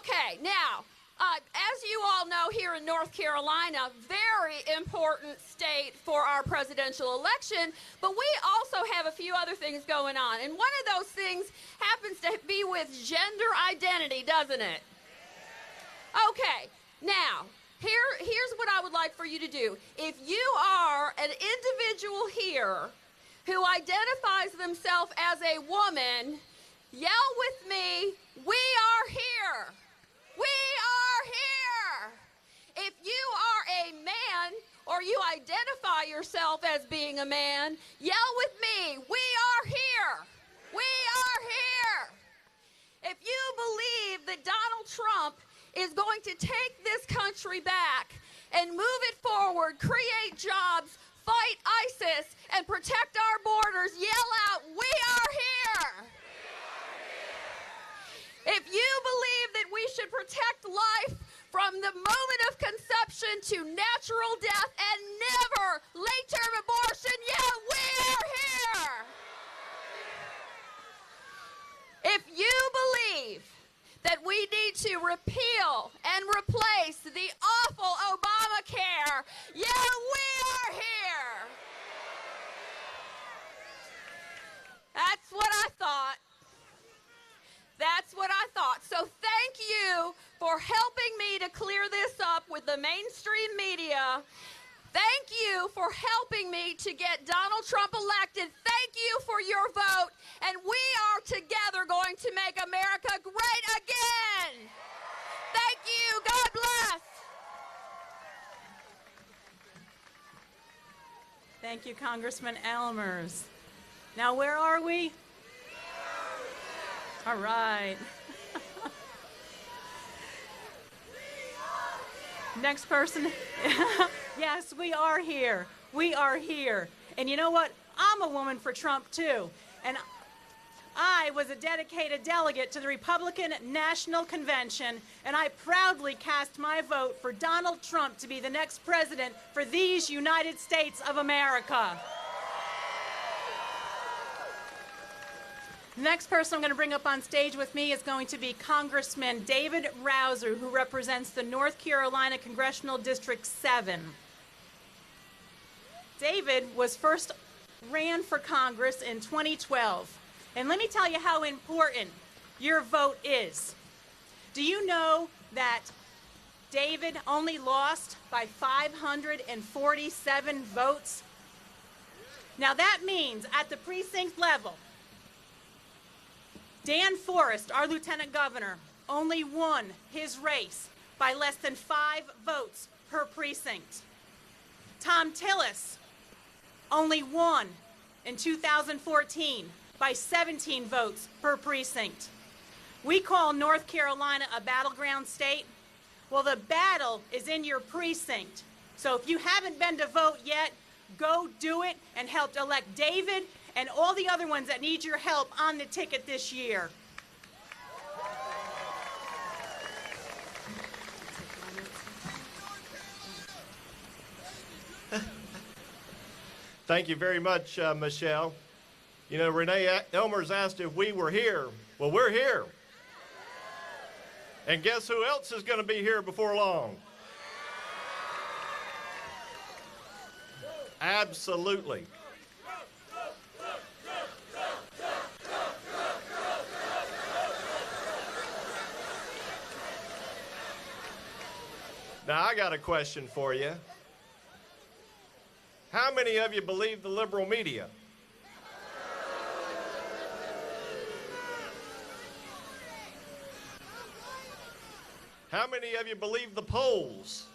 Okay, now, as you all know, here in North Carolina, very important state for our presidential election, but we also have a few other things going on. And one of those things happens to be with gender identity, doesn't it? Okay, now, here's what I would like for you to do. If you are an individual here who identifies themselves as a woman, yell with me, "We are here! We are here!" If you are a man or you identify yourself as being a man, yell with me, "We are here! We are here!" If you believe that Donald Trump is going to take this country back and move it forward, create jobs, fight ISIS, and protect our borders, yell out, "We are here!" If you believe that we should protect life from the moment of conception to natural death and never late-term abortion, yell, "We are here!" If you believe that we need to repeal and replace the awful Obamacare, yell, "We are here!" That's what I thought. That's what I thought. So thank you for helping me to clear this up with the mainstream media. Thank you for helping me to get Donald Trump elected. Thank you for your vote. And we are together going to make America great again. Thank you. God bless. Thank you, Congressman Elmers. Now, where are we? All right. Next person. Yes, we are here. We are here. And you know what? I'm a woman for Trump, too. And I was a dedicated delegate to the Republican National Convention, and I proudly cast my vote for Donald Trump to be the next president for these United States of America. The next person I'm going to bring up on stage with me is going to be Congressman David Rouser, who represents the North Carolina Congressional District 7. David was first ran for Congress in 2012. And let me tell you how important your vote is. Do you know that David only lost by 547 votes? Now that means at the precinct level, Dan Forrest, our lieutenant governor, only won his race by less than 5 votes per precinct. Tom Tillis only won in 2014 by 17 votes per precinct. We call North Carolina a battleground state. Well, the battle is in your precinct. So if you haven't been to vote yet, go do it and help elect David and all the other ones that need your help on the ticket this year. Thank you very much, Michelle. You know, Renee Elmers asked if we were here. Well, we're here. And guess who else is going to be here before long? Absolutely. Now, I got a question for you. How many of you believe the liberal media? How many of you believe the polls?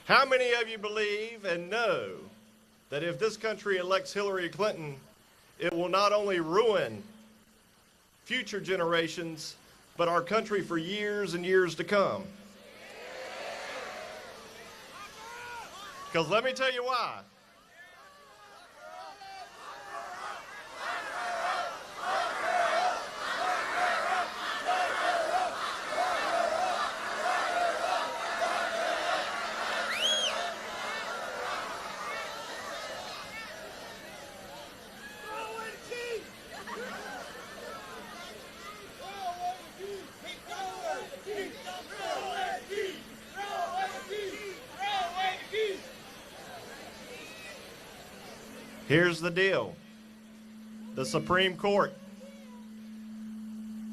How many of you believe and know that if this country elects Hillary Clinton, it will not only ruin future generations, but our country for years and years to come? Because let me tell you why. Here's the deal. The Supreme Court.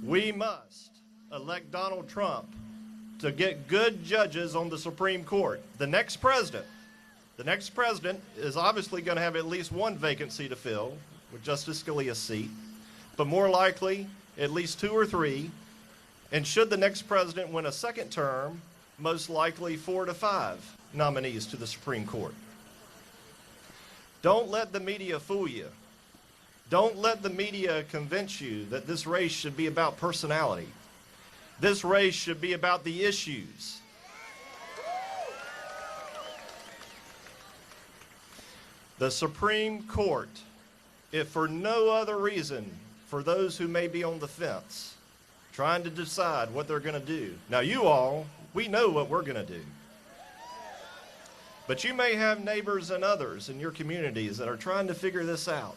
We must elect Donald Trump to get good judges on the Supreme Court. The next president is obviously going to have at least one vacancy to fill with Justice Scalia's seat, but more likely at least 2 or 3. And should the next president win a second term, most likely 4 to 5 nominees to the Supreme Court. Don't let the media fool you. Don't let the media convince you that this race should be about personality. This race should be about the issues. The Supreme Court, if for no other reason, for those who may be on the fence, trying to decide what they're going to do. Now you all, we know what we're going to do. But you may have neighbors and others in your communities that are trying to figure this out.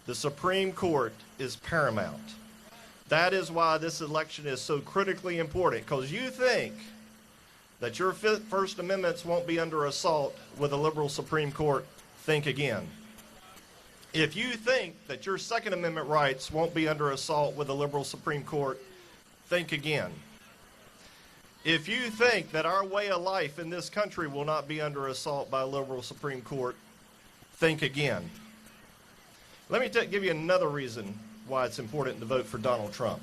The Supreme Court is paramount. That is why this election is so critically important, because you think that your First Amendments won't be under assault with a liberal Supreme Court. Think again. If you think that your Second Amendment rights won't be under assault with a liberal Supreme Court, think again. If you think that our way of life in this country will not be under assault by a liberal Supreme Court, think again. Let me give you another reason why it's important to vote for Donald Trump.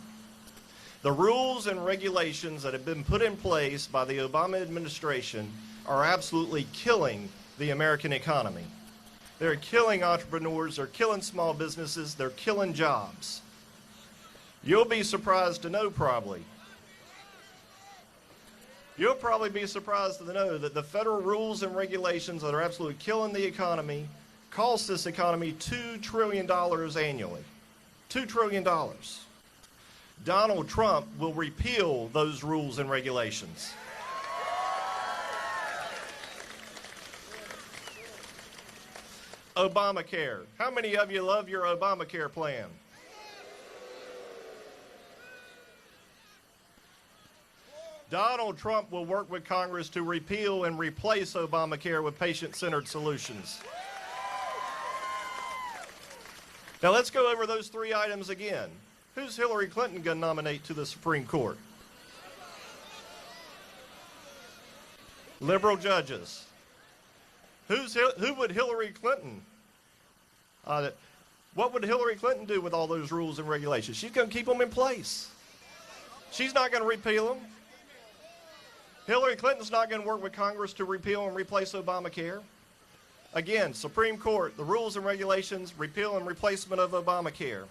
The rules and regulations that have been put in place by the Obama administration are absolutely killing the American economy. They're killing entrepreneurs, they're killing small businesses, they're killing jobs. You'll be surprised to know probably. You'll probably be surprised to know that the federal rules and regulations that are absolutely killing the economy cost this economy $2 trillion annually. $2 trillion. Donald Trump will repeal those rules and regulations. Obamacare. How many of you love your Obamacare plan? Donald Trump will work with Congress to repeal and replace Obamacare with patient-centered solutions. Now let's go over those 3 items again. Who's Hillary Clinton going to nominate to the Supreme Court? Liberal judges. Who would Hillary Clinton, what would Hillary Clinton do with all those rules and regulations? She's going to keep them in place. She's not going to repeal them. Hillary Clinton's not going to work with Congress to repeal and replace Obamacare. Again, Supreme Court, the rules and regulations, repeal and replacement of Obamacare.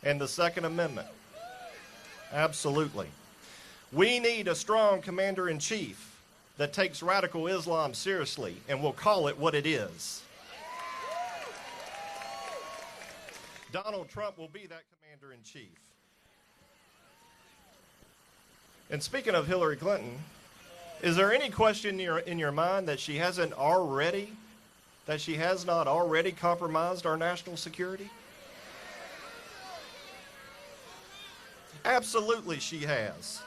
And the Second Amendment. Absolutely. We need a strong commander-in-chief that takes radical Islam seriously and will call it what it is. Donald Trump will be that commander-in-chief. And speaking of Hillary Clinton, is there any question in your mind that she has not already compromised our national security? Absolutely she has.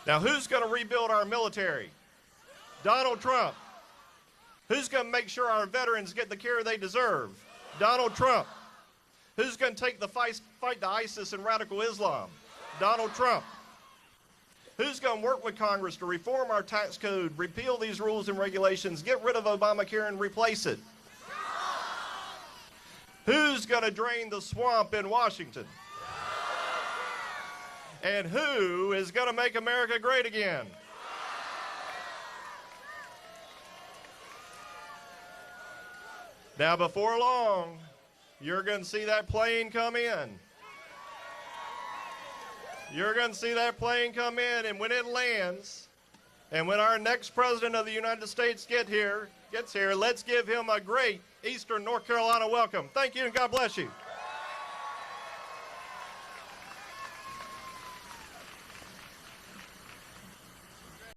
Now who's going to rebuild our military? Donald Trump. Who's going to make sure our veterans get the care they deserve? Donald Trump. Who's going to take the fight to ISIS and radical Islam? Donald Trump. Who's going to work with Congress to reform our tax code, repeal these rules and regulations, get rid of Obamacare and replace it? Who's going to drain the swamp in Washington? And who is going to make America great again? Now, before long, you're going to see that plane come in. You're going to see that plane come in, and when it lands, and when our next president of the United States gets here, let's give him a great Eastern North Carolina welcome. Thank you, and God bless you.